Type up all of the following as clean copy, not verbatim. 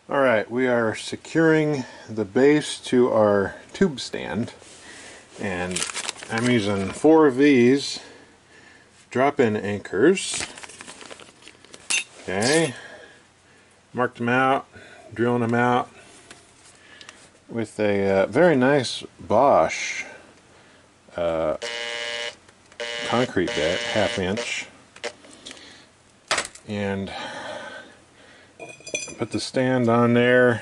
Alright, we are securing the base to our tube stand, and I'm using 4 of these drop-in anchors. Okay, marked them out, drilling them out with a very nice Bosch concrete bit, 1/2 inch, and put the stand on there,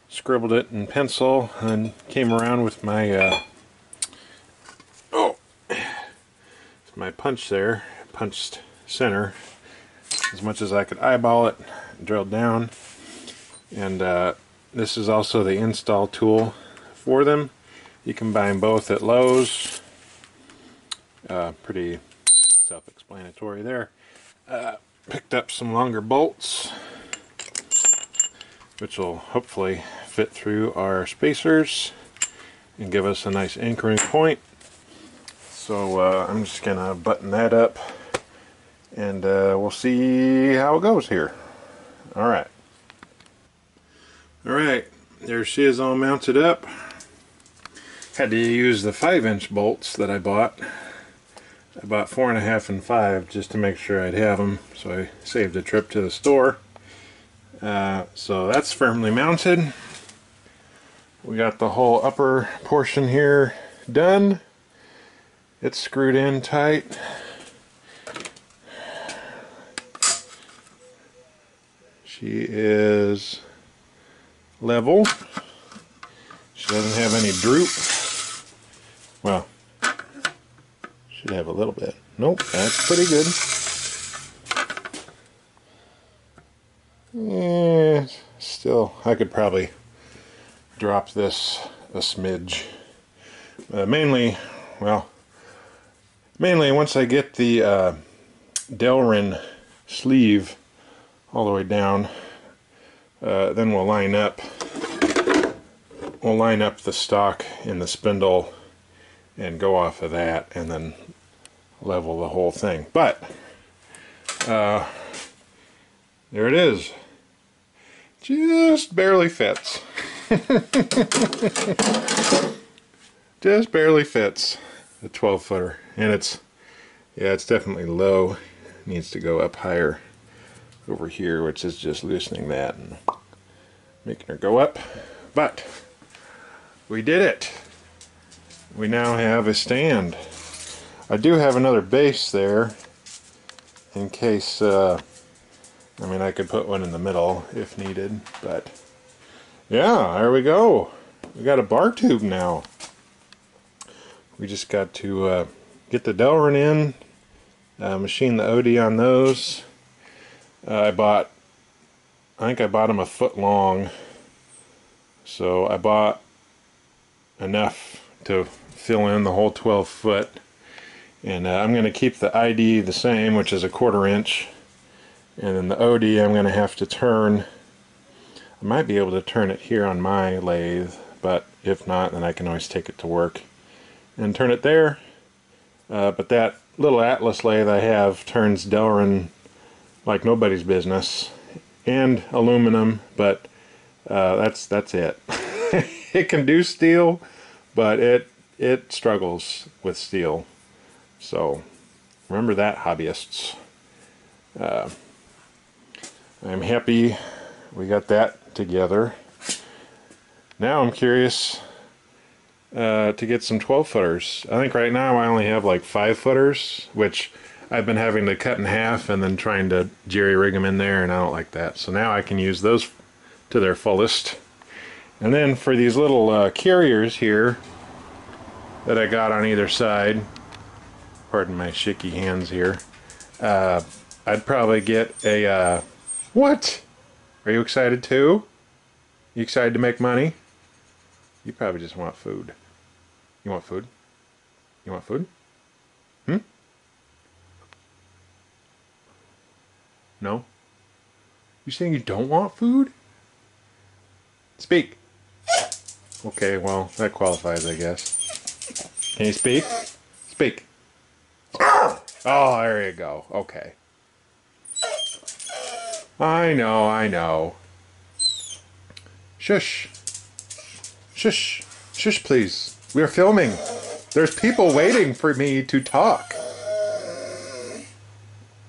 scribbled it in pencil, and came around with my my punch there, punched center as much as I could eyeball it, drilled down. And this is also the install tool for them. You can buy them both at Lowe's. Pretty self-explanatory there. Picked up some longer bolts, which will hopefully fit through our spacers and give us a nice anchoring point. So I'm just gonna button that up, and we'll see how it goes here. Alright, there she is, all mounted up. Had to use the 5-inch bolts that I bought. I bought 4.5 and 5 just to make sure I'd have them, so I saved a trip to the store. So that's firmly mounted. We got the whole upper portion here done. It's screwed in tight. She is level. She doesn't have any droop. Well, should have a little bit. Nope, that's pretty good. Yeah, still, I could probably drop this a smidge. Mainly once I get the Delrin sleeve all the way down, then we'll line up the stock in the spindle and go off of that, and then level the whole thing. But there it is. Just barely fits. Just barely fits. A 12-footer, and it's definitely low. It needs to go up higher over here, which is just loosening that and making her go up. But we did it. We now have a stand. I do have another base there in case I could put one in the middle if needed, but yeah, there we go. We got a bar tube now. We just got to get the Delrin in, machine the OD on those. I think I bought them 1 foot long, so I bought enough to fill in the whole 12 foot. And I'm going to keep the ID the same, which is a 1/4 inch. And then the OD I'm going to have to turn. I might be able to turn it here on my lathe, but if not, then I can always take it to work and turn it there. But that little Atlas lathe I have turns Delrin like nobody's business, and aluminum, but that's it. It can do steel, but it struggles with steel. So remember that, hobbyists. I'm happy we got that together. Now I'm curious to get some 12-footers. I think right now I only have like 5-footers, which I've been having to cut in half and then trying to jerry-rig them in there, and I don't like that. So now I can use those to their fullest. And then for these little carriers here that I got on either side, pardon my shaky hands here, I'd probably get a what? Are you excited too? You excited to make money? You probably just want food. You want food? You want food? No? You saying you don't want food? Speak. Okay, well, that qualifies, I guess. Can you speak? Speak. Oh, there you go. Okay. I know. Shush. Shush. Shush, please. We are filming. There's people waiting for me to talk.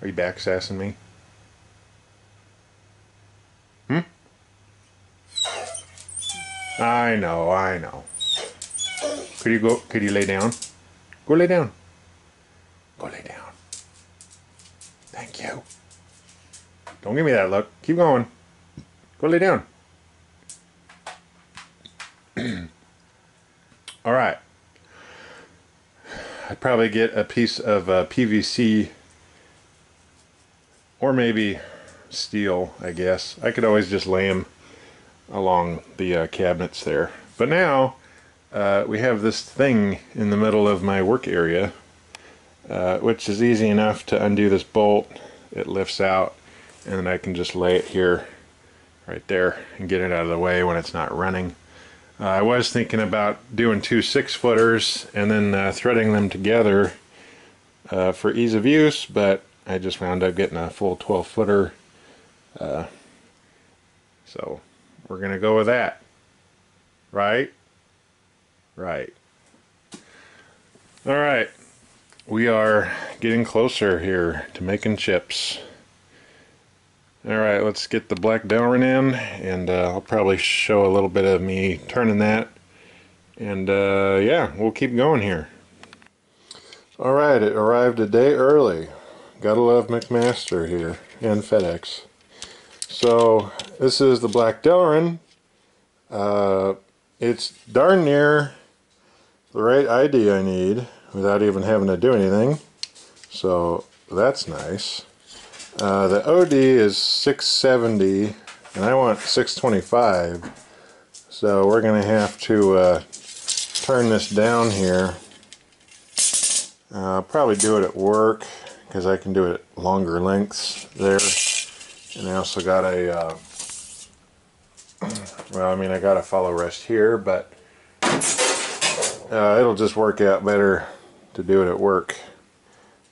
Are you backsassing me? Hmm? I know. Could you lay down? Go lay down. Go lay down. Thank you. Don't give me that look. Keep going. Go lay down. All right. I'd probably get a piece of PVC or maybe steel, I guess. I could always just lay them along the cabinets there. But now we have this thing in the middle of my work area, which is easy enough to undo this bolt. It lifts out, and then I can just lay it here, right there, and get it out of the way when it's not running. I was thinking about doing two 6-footers and then threading them together for ease of use, but I just wound up getting a full 12-footer. So we're going to go with that. Right? Right. Alright. We are getting closer here to making chips. Alright, let's get the black Delrin in, and I'll probably show a little bit of me turning that, and yeah, we'll keep going here. Alright, it arrived a day early. Gotta love McMaster here, and FedEx. So, this is the black Delrin. It's darn near the right ID I need, without even having to do anything. So, that's nice. The OD is 670 and I want 625, so we're going to have to turn this down here. I'll probably do it at work because I can do it at longer lengths there. And I also got a well, I mean, I got a follow rest here, but it'll just work out better to do it at work.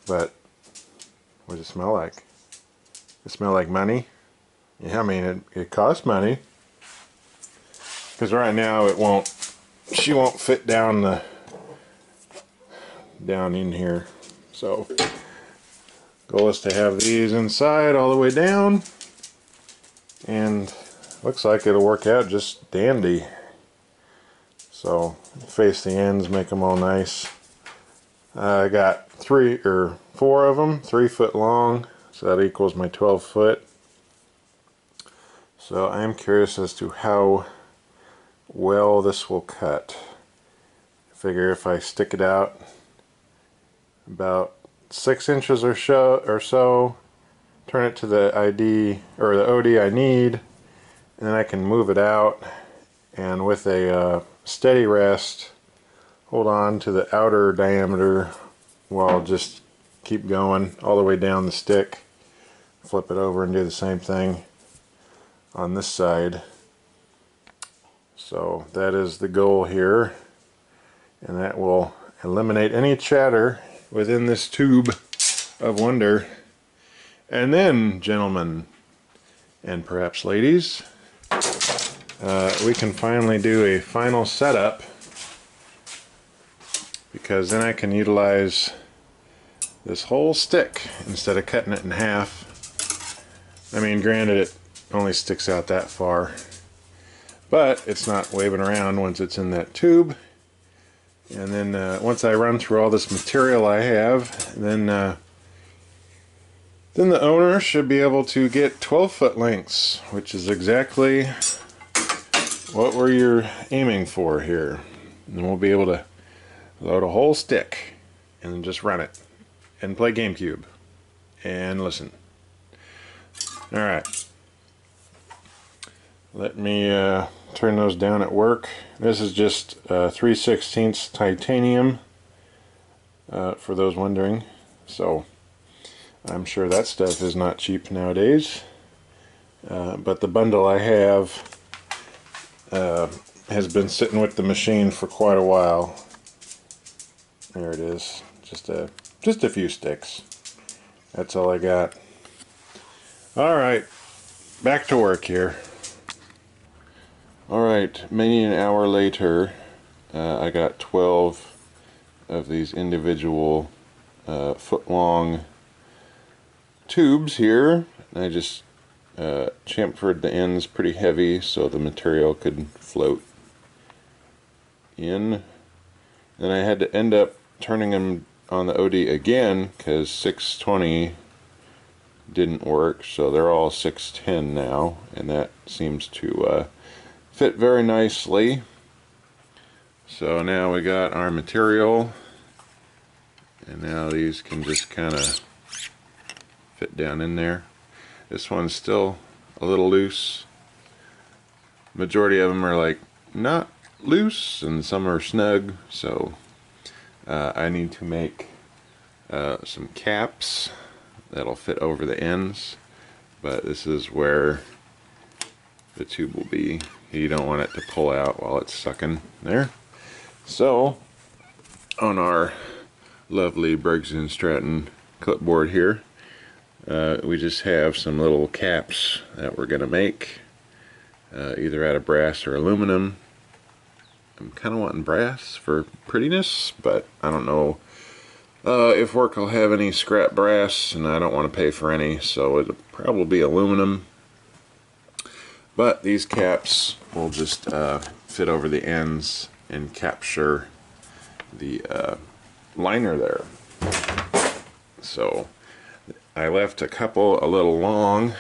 But what does it smell like? It smell like money? Yeah, I mean, it costs money. Because right now she won't fit down in here. So, goal is to have these inside all the way down. And looks like it'll work out just dandy. So, face the ends, make them all nice. I got 3 or 4 of them, 3 foot long. So that equals my 12 foot. So I am curious as to how well this will cut. I figure if I stick it out about 6 inches or so, turn it to the ID or the OD I need, and then I can move it out, and with a steady rest, hold on to the outer diameter while I'll just keep going all the way down the stick. Flip it over and do the same thing on this side. So that is the goal here, and that will eliminate any chatter within this tube of wonder. And then, gentlemen and perhaps ladies, we can finally do a final setup, because then I can utilize this whole stick instead of cutting it in half. I mean, granted, it only sticks out that far, but it's not waving around once it's in that tube. And then once I run through all this material I have, then the owner should be able to get 12-foot lengths, which is exactly what you're aiming for here. And we'll be able to load a whole stick and then just run it and play GameCube and listen. Alright, let me turn those down at work. This is just 3/16 titanium, for those wondering. So I'm sure that stuff is not cheap nowadays. But the bundle I have has been sitting with the machine for quite a while. There it is. Just a few sticks. That's all I got. Alright, back to work here. Alright, maybe an hour later, I got 12 of these individual foot-long tubes here. I just chamfered the ends pretty heavy so the material could float in. Then I had to end up turning them on the OD again because 620 didn't work, so they're all 610 now, and that seems to fit very nicely. So now we got our material, and now these can just kind of fit down in there. This one's still a little loose. Majority of them are like not loose, and some are snug, so I need to make some caps that'll fit over the ends, but this is where the tube will be. You don't want it to pull out while it's sucking there. So on our lovely Briggs & Stratton clipboard here, we just have some little caps that we're going to make, either out of brass or aluminum. I'm kind of wanting brass for prettiness, but I don't know if work will have any scrap brass, and I don't want to pay for any, so it'll probably be aluminum. But these caps will just fit over the ends and capture the liner there. So I left a couple a little long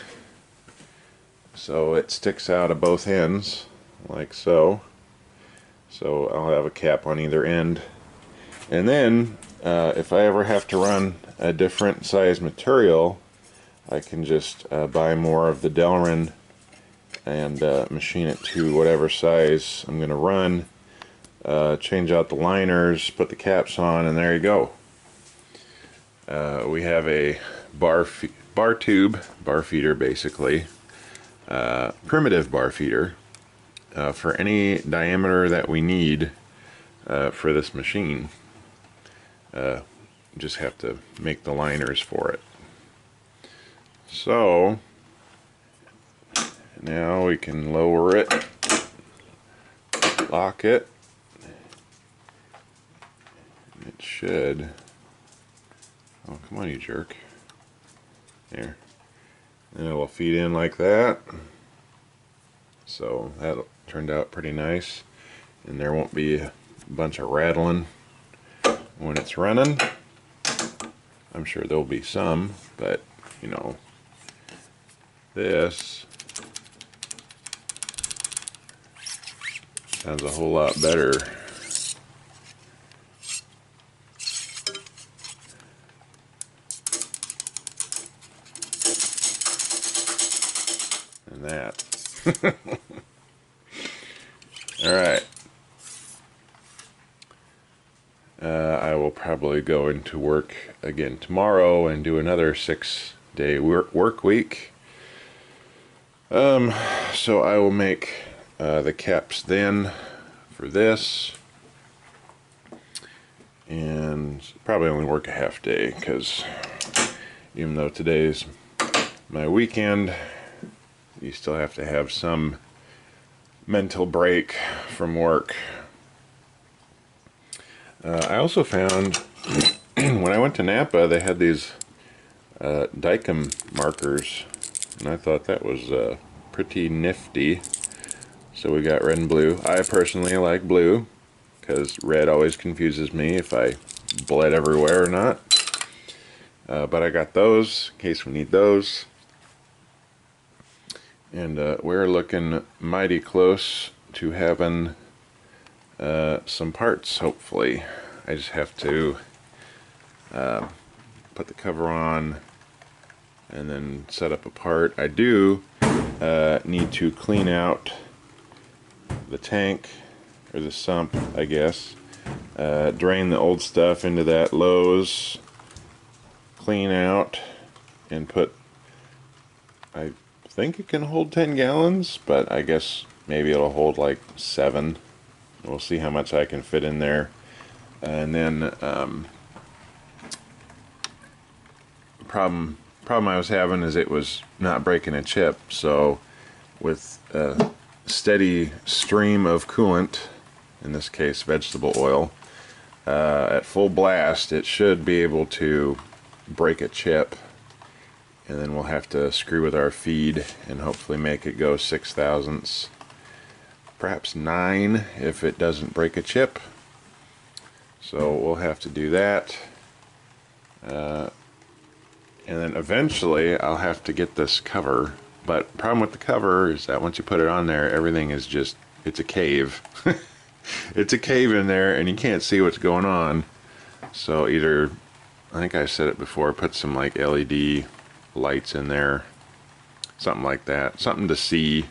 so it sticks out of both ends like so. So I'll have a cap on either end. And then if I ever have to run a different size material, I can just buy more of the Delrin and machine it to whatever size I'm going to run, change out the liners, put the caps on, and there you go. We have a bar feeder basically, primitive bar feeder for any diameter that we need for this machine. Just have to make the liners for it. So now we can lower it, lock it. It should. Oh, come on, you jerk. There. And it will feed in like that. So that turned out pretty nice. And there won't be a bunch of rattling when it's running. I'm sure there'll be some, but you know, this sounds a whole lot better. Than that. Alright. I will probably go into work again tomorrow and do another 6-day work week. So I will make the caps then for this, and probably only work a half day because even though today's my weekend, you still have to have some mental break from work. I also found when I went to Napa they had these Dicom markers, and I thought that was pretty nifty. So we got red and blue. I personally like blue because red always confuses me if I bled everywhere or not. But I got those in case we need those. And we're looking mighty close to having some parts, hopefully. I just have to put the cover on and then set up a part. I do need to clean out the tank, or the sump, I guess. Drain the old stuff into that Lowe's, clean out, and put, I think it can hold 10 gallons, but I guess maybe it'll hold like 7. We'll see how much I can fit in there. And then problem I was having is it was not breaking a chip. So with steady stream of coolant, in this case vegetable oil, at full blast, it should be able to break a chip, and then we'll have to screw with our feed and hopefully make it go 6/1000ths, perhaps 9 if it doesn't break a chip. So we'll have to do that, and then eventually I'll have to get this cover. But the problem with the cover is that once you put it on there, everything is just, it's a cave. It's a cave in there and you can't see what's going on. So either, I think I said it before, put some like LED lights in there, something like that, something to see.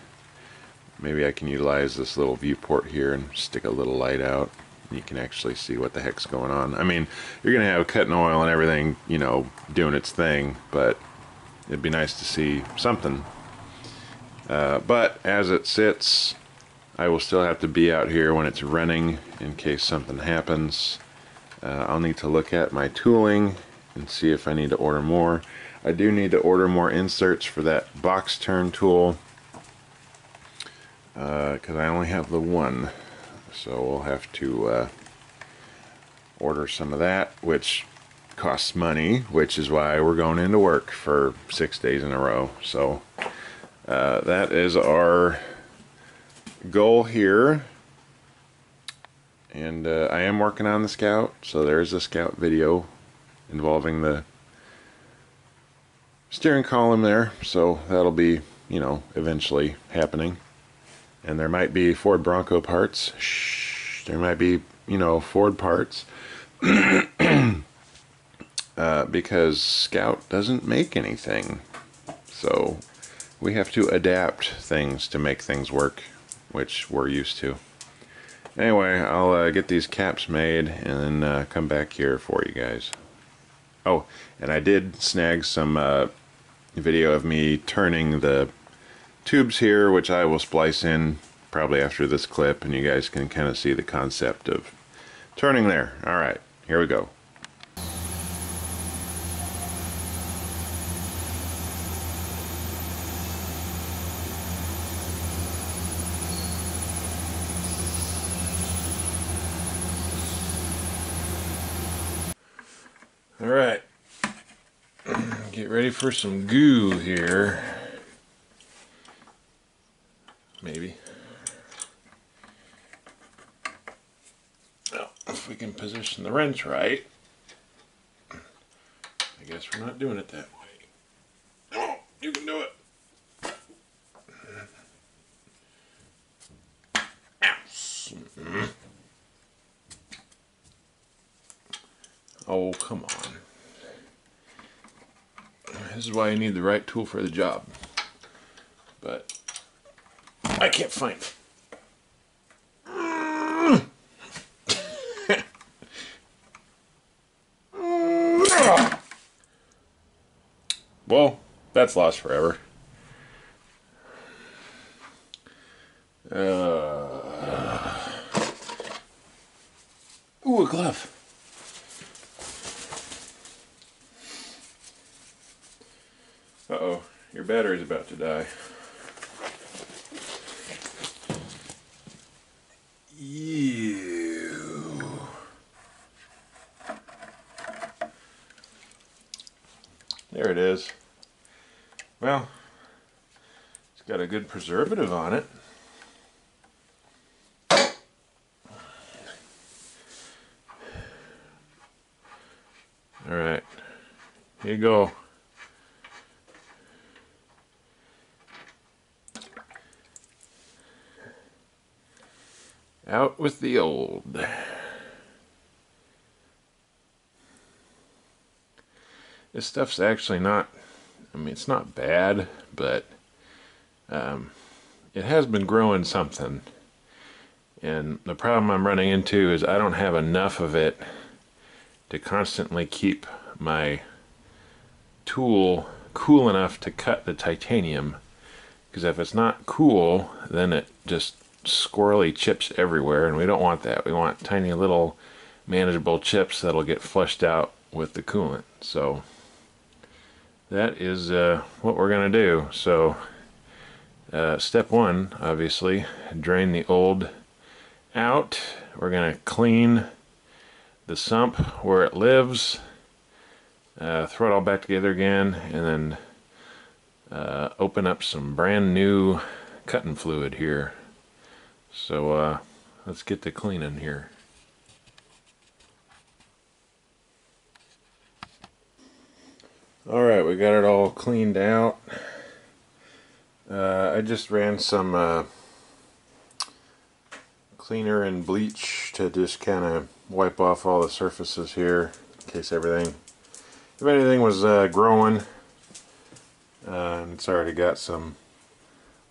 Maybe I can utilize this little viewport here and stick a little light out. You can actually see what the heck's going on. I mean, you're gonna have cutting oil and everything, you know, doing its thing, but it'd be nice to see something. But as it sits, I will still have to be out here when it's running in case something happens. I'll need to look at my tooling and see if I need to order more. I do need to order more inserts for that box turn tool, because I only have the one. So we'll have to order some of that, which costs money, which is why we're going into work for 6 days in a row. So that is our goal here, and I am working on the Scout, so there's a Scout video involving the steering column there, so that'll be, you know, eventually happening. And there might be Ford Bronco parts. Shh, there might be, you know, Ford parts because Scout doesn't make anything, so we have to adapt things to make things work, which we're used to. Anyway, I'll get these caps made and then come back here for you guys. Oh, and I did snag some video of me turning the tubes here, which I will splice in probably after this clip, and you guys can kind of see the concept of turning there. Alright, here we go. Alright, get ready for some goo here. Maybe. Well, if we can position the wrench right. I guess we're not doing it that way. Come on, you can do it. Oh, come on. This is why you need the right tool for the job. But I can't find it. Well, that's lost forever. Ooh, a glove. Uh-oh, your battery's about to die. Ew. There it is. Well, it's got a good preservative on it. Alright, here you go. Out with the old. This stuff's actually not, I mean, it's not bad, but it has been growing something. And the problem I'm running into is I don't have enough of it to constantly keep my tool cool enough to cut the titanium. Because if it's not cool, then it just squirrely chips everywhere, and we don't want that. We want tiny little manageable chips that'll get flushed out with the coolant. So that is what we're gonna do. So Step one, obviously, drain the old out. We're going to clean the sump where it lives, throw it all back together again, and then open up some brand new cutting fluid here. So let's get to cleaning here. Alright, we got it all cleaned out. I just ran some cleaner and bleach to just kind of wipe off all the surfaces here in case if anything was growing. It's already got some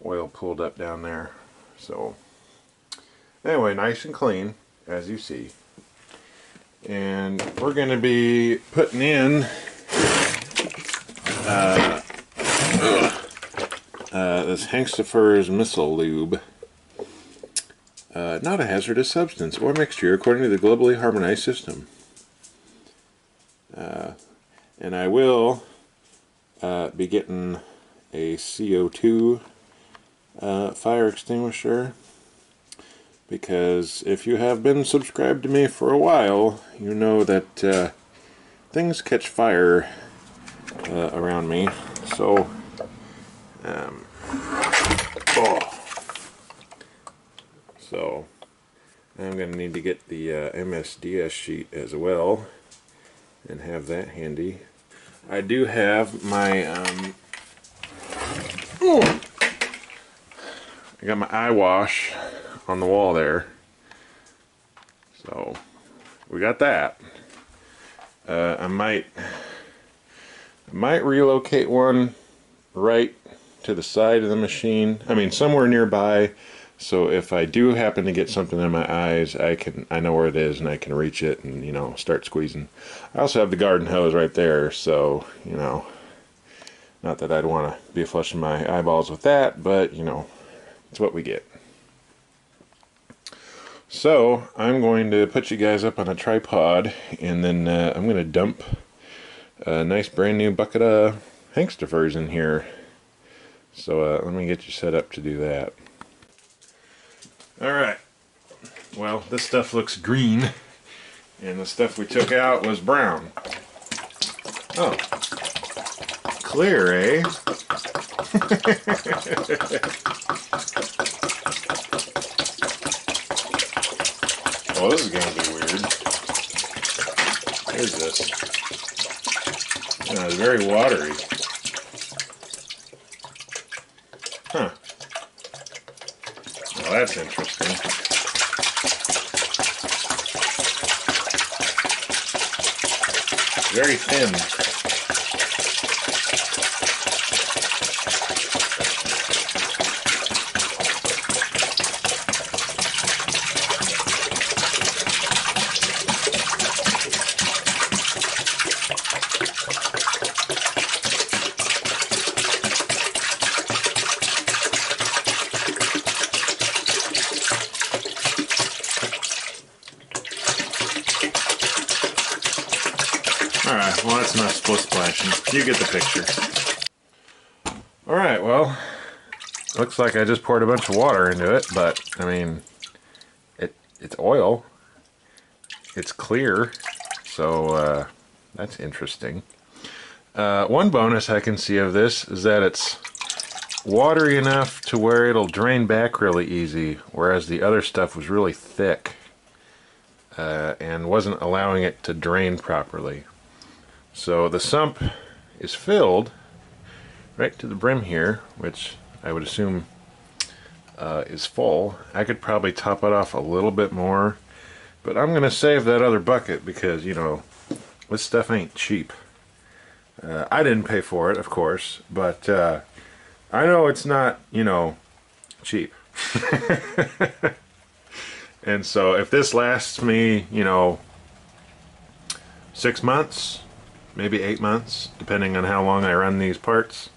oil pulled up down there. So anyway, nice and clean as you see. And we're going to be putting in this Hengstifer's Missile Lube. Not a hazardous substance or mixture according to the globally harmonized system. And I will be getting a CO2 fire extinguisher, because if you have been subscribed to me for a while, you know that things catch fire around me. So so I'm going to need to get the MSDS sheet as well and have that handy. I do have my I got my eye wash on the wall there, so we got that. I might relocate one right to the side of the machine. I mean, somewhere nearby, so if I do happen to get something in my eyes, I know where it is and I can reach it and, you know, start squeezing. I also have the garden hose right there, so, you know, not that I'd want to be flushing my eyeballs with that, but, you know, it's what we get. So I'm going to put you guys up on a tripod, and then I'm going to dump a nice brand new bucket of Hengstefers in here. So let me get you set up to do that. Alright, well, this stuff looks green, and the stuff we took out was brown. Oh, clear, eh? Oh, this is going to be weird. What is this? It's very watery. Huh. Well, that's interesting. Very thin. Alright, well, that's enough split splashing. You get the picture. Alright, well, looks like I just poured a bunch of water into it, but, I mean, it's oil. It's clear, so that's interesting. One bonus I can see of this is that it's watery enough to where it'll drain back really easy, whereas the other stuff was really thick and wasn't allowing it to drain properly. So the sump is filled right to the brim here, which I would assume is full. I could probably top it off a little bit more, but I'm going to save that other bucket because, you know, this stuff ain't cheap. I didn't pay for it, of course, but I know it's not, you know, cheap. And so if this lasts me, you know, 6 months, maybe 8 months, depending on how long I run these parts,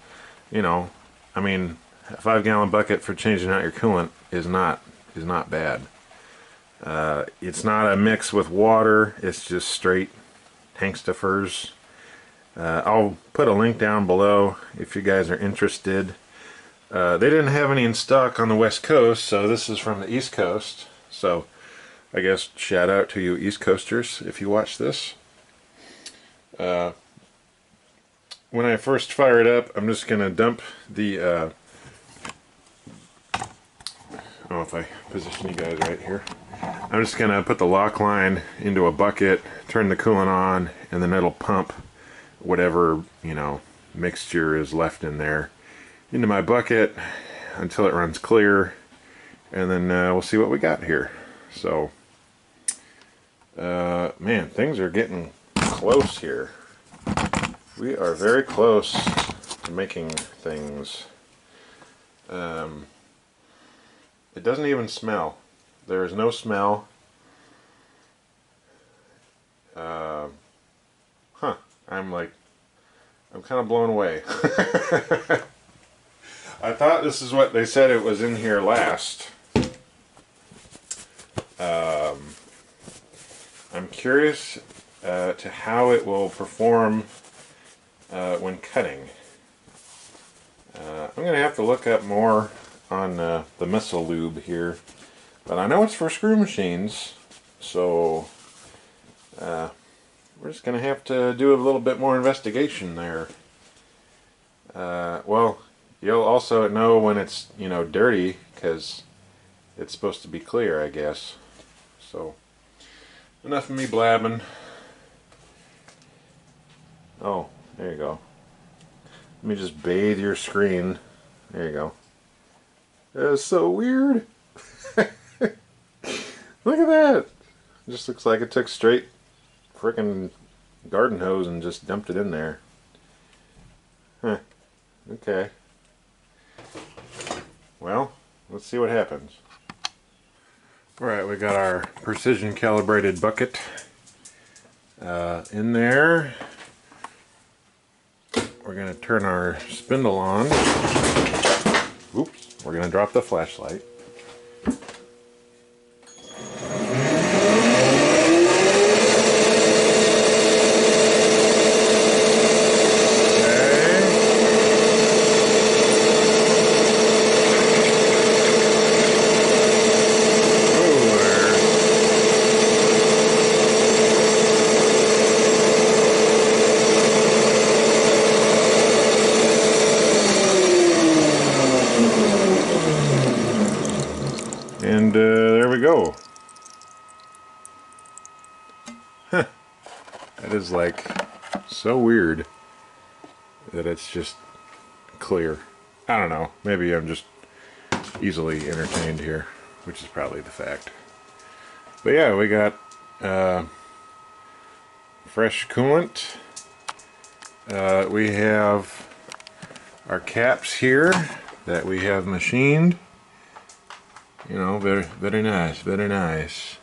you know, I mean, a 5-gallon bucket for changing out your coolant is not bad. It's not a mix with water, it's just straight Hengstefers. I'll put a link down below if you guys are interested. They didn't have any in stock on the West Coast, so this is from the East Coast. So I guess shout out to you East Coasters if you watch this. When I first fire it up, I'm just going to dump the, I don't know if I position you guys right here. I'm just going to put the lock line into a bucket, turn the coolant on, and then it'll pump whatever, you know, mixture is left in there into my bucket until it runs clear, and then we'll see what we got here. So, man, things are getting close here. We are very close to making things. It doesn't even smell. There is no smell. I'm kind of blown away. I thought this is what they said it was in here last. I'm curious to how it will perform when cutting. I'm going to have to look up more on the missile lube here, but I know it's for screw machines, so we're just going to have to do a little bit more investigation there. Well, you'll also know when it's, you know, dirty, because it's supposed to be clear, I guess. So, enough of me blabbing. Oh, there you go. Let me just bathe your screen. There you go. That's so weird. Look at that. It just looks like it took straight frickin' garden hose and just dumped it in there. Huh. Okay. Well, let's see what happens. Alright, we got our precision calibrated bucket in there. We're going to turn our spindle on. Oops, we're going to drop the flashlight. And there we go. Huh. That is like so weird that it's just clear. I don't know. Maybe I'm just easily entertained here, which is probably the fact. But yeah, we got fresh coolant. We have our caps here that we have machined. You know, very, very nice, very nice.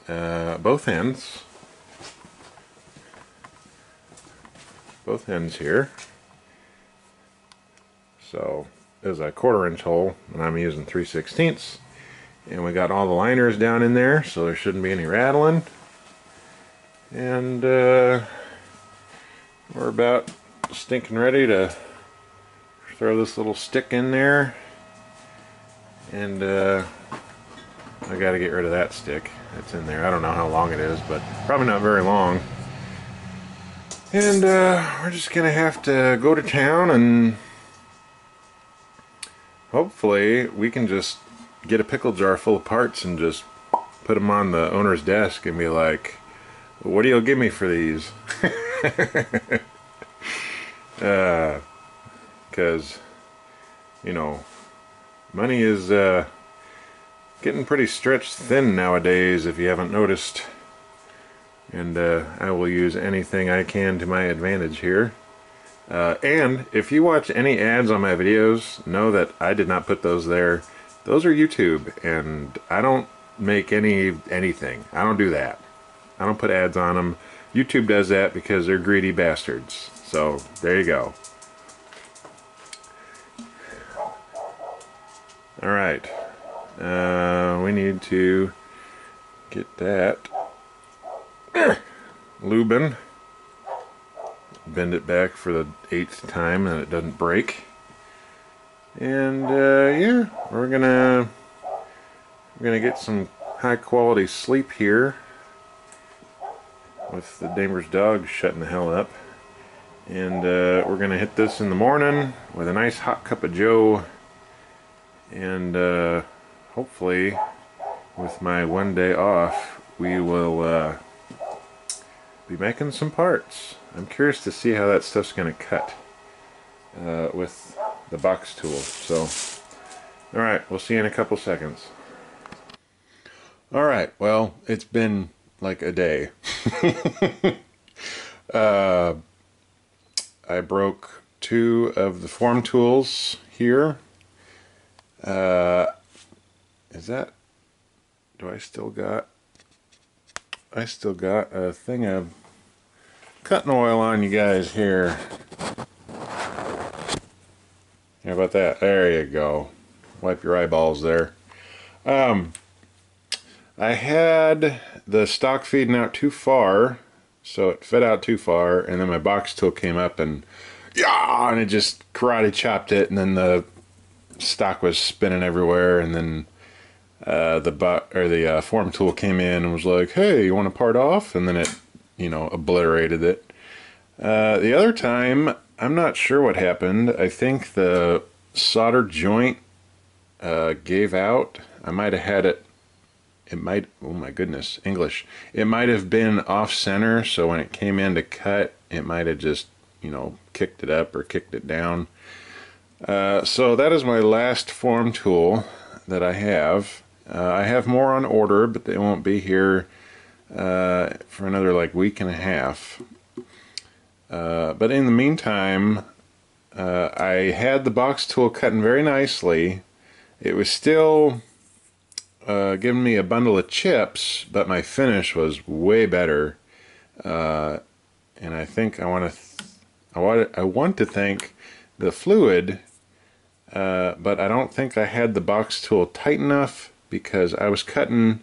Both ends here. So there's a 1/4 inch hole, and I'm using 3/16, and we got all the liners down in there, so there shouldn't be any rattling. And we're about stinking ready to throw this little stick in there. And I gotta get rid of that stick that's in there. I don't know how long it is, but probably not very long. And we're just gonna have to go to town, and hopefully we can just get a pickle jar full of parts and just put them on the owner's desk and be like, what do you give me for these? Because you know, money is getting pretty stretched thin nowadays, if you haven't noticed. And I will use anything I can to my advantage here. And if you watch any ads on my videos, know that I did not put those there. Those are YouTube, and I don't make anything. I don't do that. I don't put ads on them. YouTube does that because they're greedy bastards. So there you go. Alright, we need to get that lubing, bend it back for the 8th time and it doesn't break. And yeah, we're gonna get some high quality sleep here with the neighbor's dog shutting the hell up. And we're gonna hit this in the morning with a nice hot cup of joe, and hopefully with my one day off we will be making some parts. I'm curious to see how that stuff's gonna cut with the box tool. So alright, we'll see you in a couple seconds. Alright, well, it's been like a day. I broke 2 of the form tools here. Is that... do I still got... I still got a thing of cutting oil on you guys here. How about that? There you go. Wipe your eyeballs there. I had the stock feeding out too far, so it fed out too far, and then my box tool came up and it just karate chopped it, and then the stock was spinning everywhere, and then the form tool came in and was like, "Hey, you want to part off?" And then it, obliterated it. The other time, I'm not sure what happened. I think the solder joint gave out. I might have had it. It might, oh my goodness, English. It might have been off center, so when it came in to cut, it might have just, kicked it up or kicked it down. So that is my last form tool that I have. I have more on order, but they won't be here for another week and a half. But in the meantime, I had the box tool cutting very nicely. It was still giving me a bundle of chips, but my finish was way better. And I think I want to thank the fluid, but I don't think I had the box tool tight enough, because I was cutting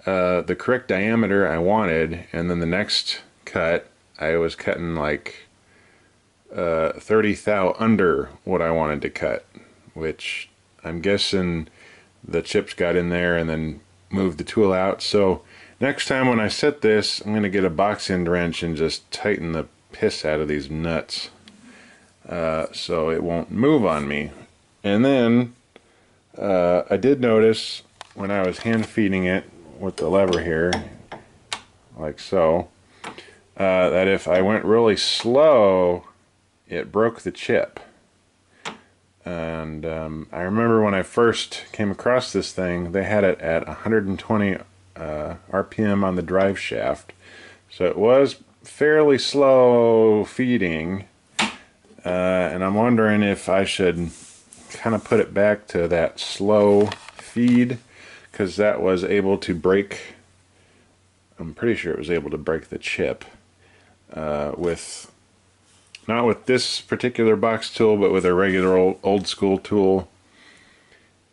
the correct diameter I wanted, and then the next cut I was cutting 30 thou under what I wanted to cut, which I'm guessing the chips got in there and then moved the tool out. So next time when I set this, I'm going to get a box end wrench and just tighten the piss out of these nuts so it won't move on me. And then I did notice when I was hand feeding it with the lever here, like so, that if I went really slow, it broke the chip. And I remember when I first came across this thing, they had it at 120 RPM on the drive shaft, so it was fairly slow feeding, and I'm wondering if I should kind of put it back to that slow feed, because that was able to break, I'm pretty sure it was able to break the chip not with this particular box tool, but with a regular old school tool.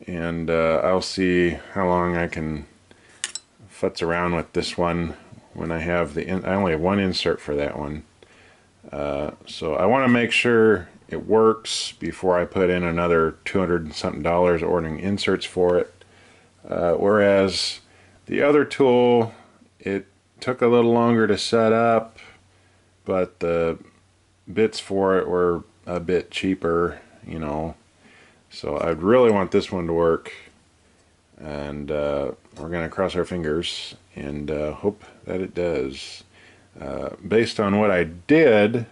And I'll see how long I can futz around with this one when I have I only have one insert for that one. So I want to make sure it works before I put in another $200 and something ordering inserts for it. Whereas the other tool, it took a little longer to set up, but the bits for it were a bit cheaper, so I'd really want this one to work, and we're gonna cross our fingers and hope that it does. Based on what I did,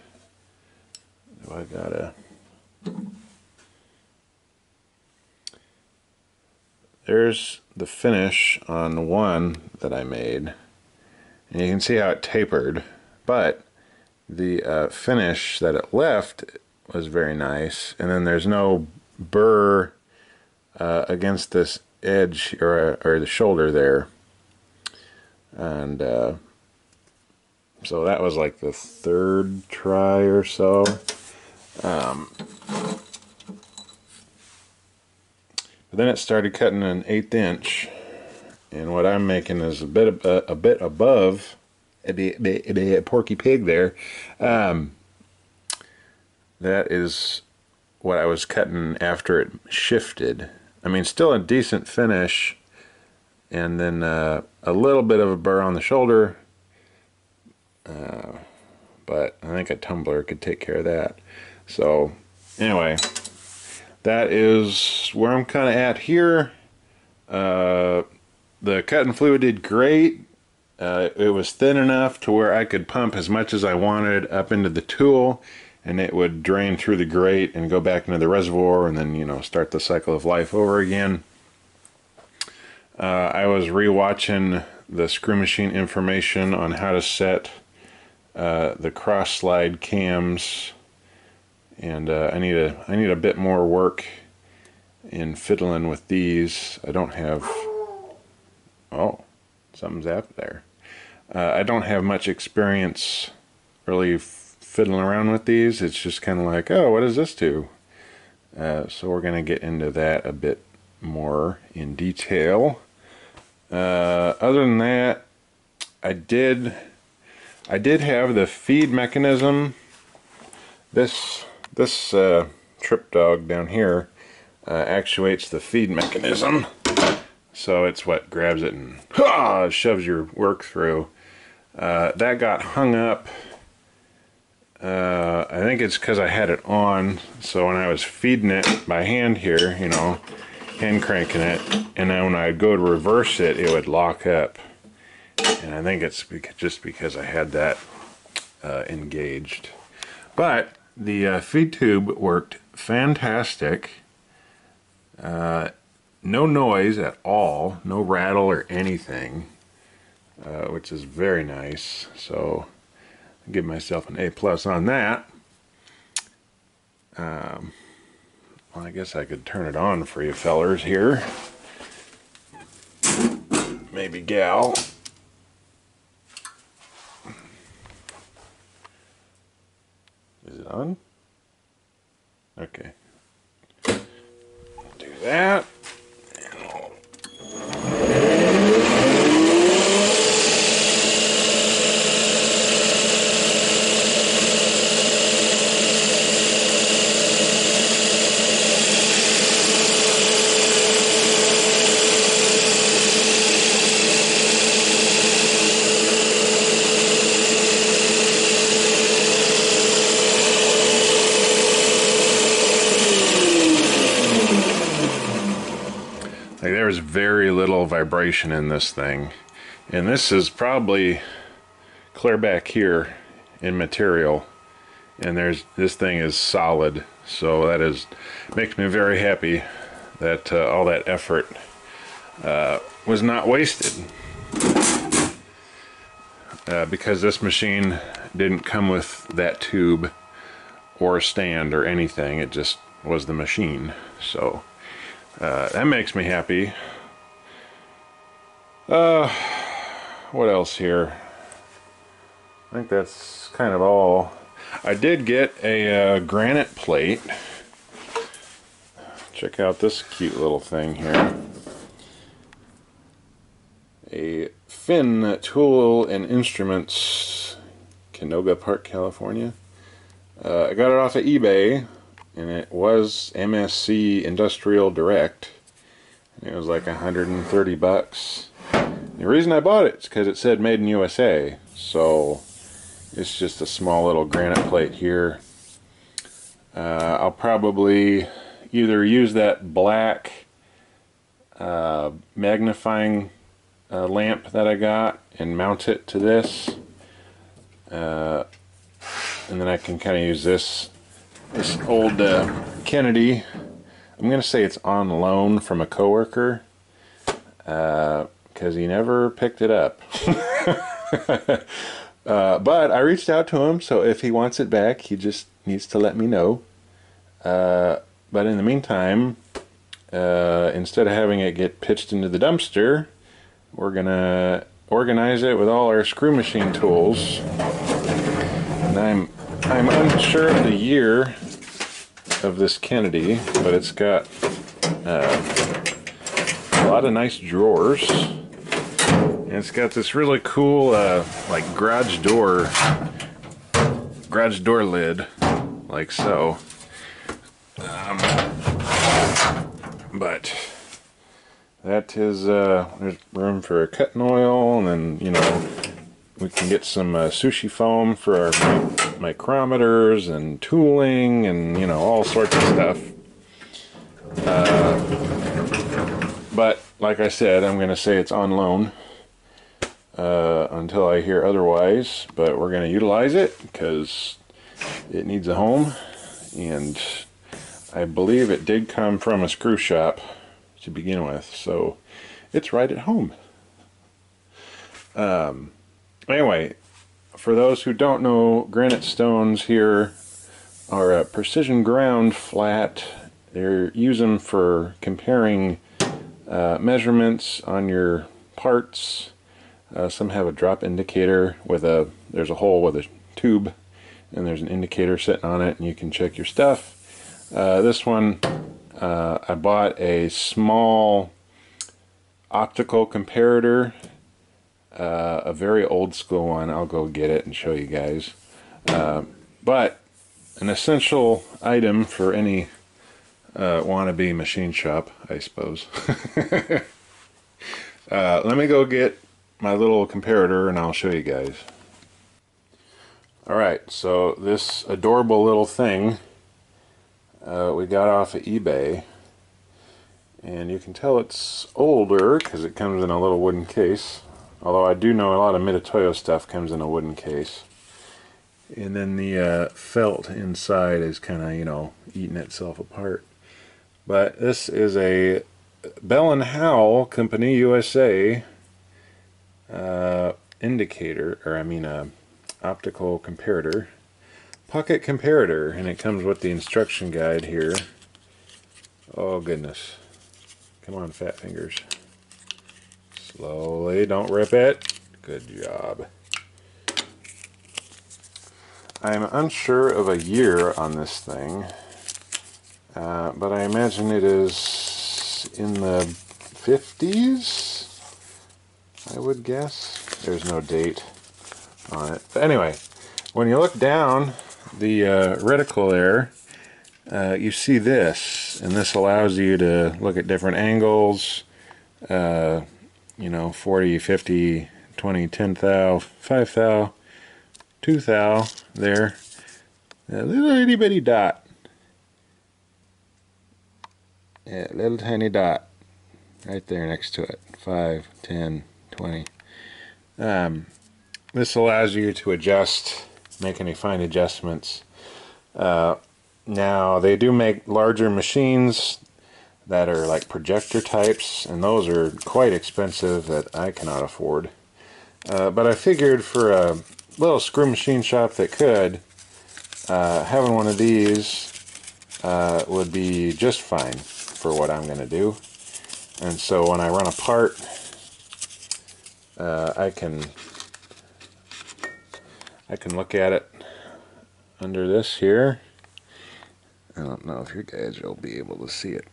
there's the finish on the one that I made, and you can see how it tapered, but the finish that it left was very nice, and then there's no burr against this edge or the shoulder there, and so that was like the third try or so. But then it started cutting an 1/8 inch, and what I'm making is a bit above. A porky pig there. That is what I was cutting after it shifted. I mean, still a decent finish, and then a little bit of a burr on the shoulder, but I think a tumbler could take care of that. So anyway, that is where I'm kind of at here. The cutting fluid did great. It was thin enough to where I could pump as much as I wanted up into the tool, and it would drain through the grate and go back into the reservoir, and then, you know, start the cycle of life over again. I was rewatching the screw machine information on how to set the cross slide cams, and I need a bit more work in fiddling with these. I don't have, oh, something's up there. I don't have much experience really fiddling around with these. It's just kind of like, oh, what does this do? So we're going to get into that a bit more in detail. Other than that, I did have the feed mechanism. This trip dog down here actuates the feed mechanism. So it's what grabs it and shoves your work through. That got hung up. I think it's because I had it on, so when I was feeding it by hand here, you know, hand cranking it, and then when I'd go to reverse it, it would lock up. And I think it's just because I had that engaged. But the feed tube worked fantastic. No noise at all, no rattle or anything, which is very nice. So I give myself an A+ on that. Well, I guess I could turn it on for you fellers here. Maybe gal. Is it on? Okay. Do that. Like, there's very little vibration in this thing, and this is probably clear back here in material, and this thing is solid, so that makes me very happy that all that effort was not wasted, because this machine didn't come with that tube or a stand or anything. It just was the machine. So that makes me happy. What else here? I think that's kind of all. I did get a granite plate. Check out this cute little thing here. A Finn Tool and Instruments, Canoga Park, California. I got it off of eBay, and it was MSC Industrial Direct, and it was like 130 bucks. The reason I bought it is because it said made in USA, so it's just a small little granite plate here. I'll probably either use that black magnifying lamp that I got and mount it to this, and then I can kind of use this old Kennedy. I'm gonna say it's on loan from a coworker, because he never picked it up. But I reached out to him, so if he wants it back, he just needs to let me know. But in the meantime, instead of having it get pitched into the dumpster, we're gonna organize it with all our screw machine tools. And I'm unsure of the year of this Kennedy, but it's got a lot of nice drawers, and it's got this really cool like garage door lid, like so. But that is, there's room for a cutting oil, and then, you know, we can get some sushi foam for our micrometers and tooling and, you know, all sorts of stuff. But like I said, I'm going to say it's on loan until I hear otherwise. But we're going to utilize it because it needs a home. And I believe it did come from a screw shop to begin with. So it's right at home. Anyway, for those who don't know, granite stones here are a precision ground flat. They use them for comparing measurements on your parts. Some have a drop indicator with there's a hole with a tube, and there's an indicator sitting on it, and you can check your stuff. This one, I bought a small optical comparator, a very old school one. I'll go get it and show you guys. But an essential item for any wannabe machine shop, I suppose. Let me go get my little comparator and I'll show you guys. Alright, so this adorable little thing we got off of eBay, and you can tell it's older because it comes in a little wooden case, although I do know a lot of Mitutoyo stuff comes in a wooden case. And then the felt inside is kind of, you know, eating itself apart. But this is a Bell & Howell Company USA indicator, or I mean optical comparator, pocket comparator, and it comes with the instruction guide here. Oh goodness. Come on, fat fingers. Slowly, don't rip it. Good job. I'm unsure of a year on this thing, but I imagine it is in the 50s, I would guess. There's no date on it. But anyway, when you look down the reticle there, you see this, and this allows you to look at different angles, you know, 40, 50, 20, 10 thou, 5 thou, 2 thou there. A little itty bitty dot. Yeah, little tiny dot right there next to it. 5, 10, 20. This allows you to adjust, make any fine adjustments. Now, they do make larger machines that are like projector types, and those are quite expensive that I cannot afford. But I figured for a little screw machine shop that could, having one of these would be just fine for what I'm going to do. And so when I run a part, I can look at it under this here. I don't know if you guys will be able to see it.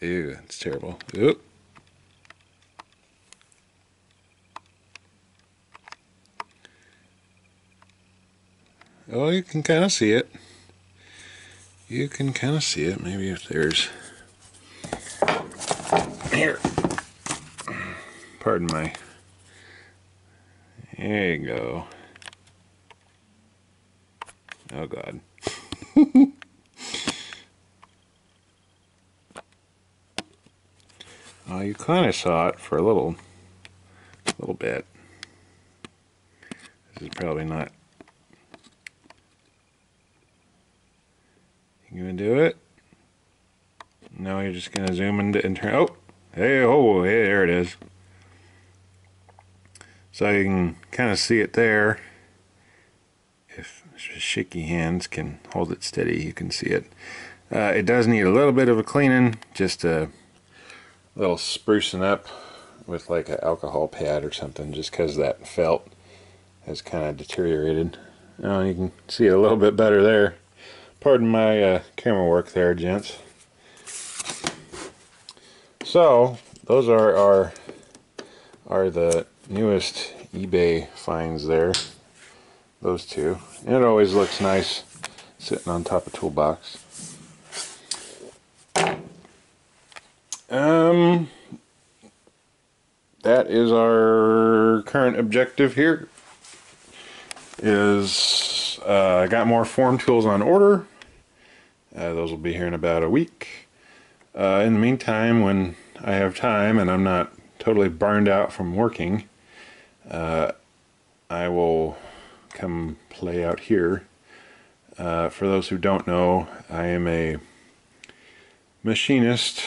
Ew, it's terrible. Oop. Oh, you can kind of see it. You can kind of see it. Maybe if there's... Here. Pardon my... There you go. Oh, God. Oh, you kind of saw it for a little bit. This is probably not... You gonna do it? No, you're just gonna zoom into and turn. Oh, hey, oh, hey, there it is. So you can kind of see it there. If shaky hands can hold it steady, you can see it. It does need a little bit of a cleaning, just a little sprucing up with like an alcohol pad or something, just because that felt has kind of deteriorated. Oh, you can see it a little bit better there. Pardon my camera work there, gents. So those are the newest eBay finds there. Those two. And it always looks nice sitting on top of toolbox. That is our current objective here. I got more form tools on order. Those will be here in about a week. In the meantime, when I have time and I'm not totally burned out from working, I will come play out here. For those who don't know, I am a machinist.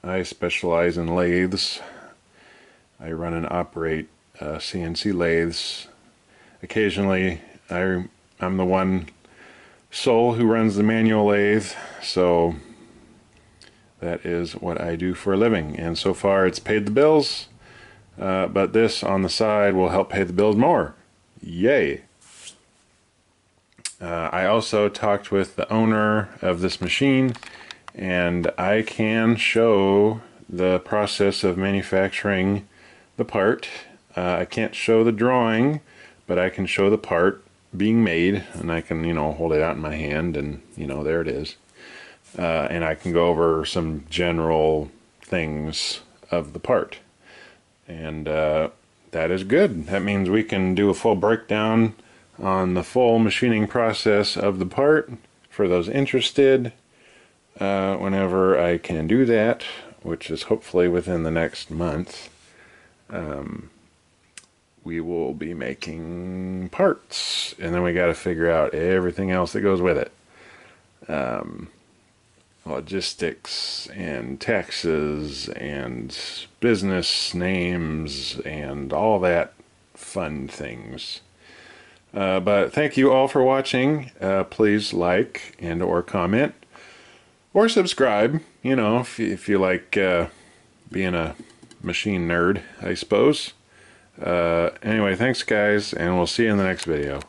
I specialize in lathes. I run and operate CNC lathes. Occasionally, I'm the one sole who runs the manual lathe, so that is what I do for a living. And so far, it's paid the bills, but this on the side will help pay the bills more. Yay! I also talked with the owner of this machine, and I can show the process of manufacturing the part. I can't show the drawing, but I can show the part being made, and I can, hold it out in my hand, and, there it is. And I can go over some general things of the part. And that is good. That means we can do a full breakdown on the full machining process of the part for those interested whenever I can do that, which is hopefully within the next month. We will be making parts, and then we got to figure out everything else that goes with it. Logistics and taxes and business names and all that fun things. But thank you all for watching. Please like and or comment or subscribe, if you like being a machine nerd, I suppose. Anyway, thanks guys, and we'll see you in the next video.